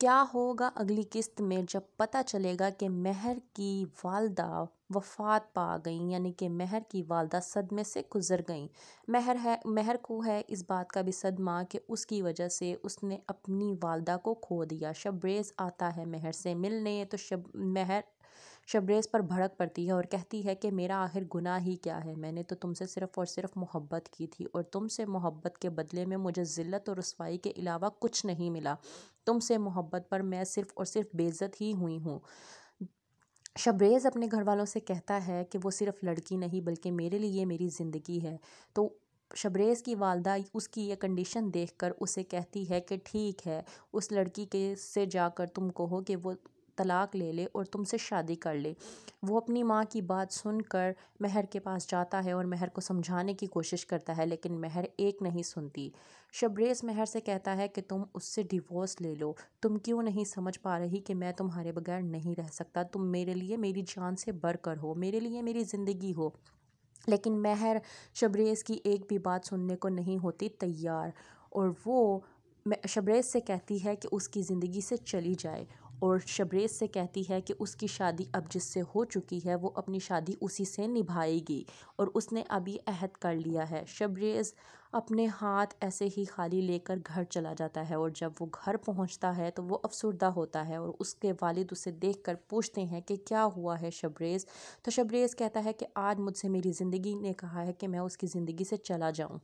کیا ہوگا اگلی قسط میں جب پتہ چلے گا کہ مہر کی والدہ وفات پا گئیں، یعنی کہ مہر کی والدہ صدمے سے گزر گئیں۔ مہر کو ہے اس بات کا بھی صدمہ کہ اس کی وجہ سے اس نے اپنی والدہ کو کھو دیا۔ شبریز آتا ہے مہر سے ملنے تو مہر شبریز پر بھڑک پڑتی ہے اور کہتی ہے کہ میرا آخر گناہ ہی کیا ہے، میں نے تو تم سے صرف اور صرف محبت کی تھی اور تم سے محبت کے بدلے میں مجھے ذلت اور رسوائی کے علاوہ کچھ نہیں ملا، تم سے محبت پر میں صرف اور صرف بے عزت ہی ہوئی ہوں۔ شبریز اپنے گھر والوں سے کہتا ہے کہ وہ صرف لڑکی نہیں بلکہ میرے لیے میری زندگی ہے، تو شبریز کی والدہ اس کی یہ کنڈیشن دیکھ کر اسے کہتی ہے کہ ٹھیک ہے، اس لڑکی سے جا کر تم کہو کہ وہ طلاق لے لے اور تم سے شادی کر لے۔ وہ اپنی ماں کی بات سن کر مہر کے پاس جاتا ہے اور مہر کو سمجھانے کی کوشش کرتا ہے، لیکن مہر ایک نہیں سنتی۔ شبریز مہر سے کہتا ہے کہ تم اس سے ڈیورس لے لو، تم کیوں نہیں سمجھ پا رہی کہ میں تمہارے بغیر نہیں رہ سکتا، تم میرے لیے میری جان سے بڑھ کر ہو، میرے لیے میری زندگی ہو۔ لیکن مہر شبریز کی ایک بھی بات سننے کو نہیں ہوتی تیار، اور وہ شبریز سے کہتی ہے کہ اس کی زندگی سے چلی جائے، اور شبریز سے کہتی ہے کہ اس کی شادی اب جس سے ہو چکی ہے وہ اپنی شادی اسی سے نبھائے گی، اور اس نے ابھی عہد کر لیا ہے۔ شبریز اپنے ہاتھ ایسے ہی خالی لے کر گھر چلا جاتا ہے، اور جب وہ گھر پہنچتا ہے تو وہ افسردہ ہوتا ہے، اور اس کے والد اسے دیکھ کر پوچھتے ہیں کہ کیا ہوا ہے شبریز؟ تو شبریز کہتا ہے کہ آج مجھ سے میری زندگی نے کہا ہے کہ میں اس کی زندگی سے چلا جاؤں۔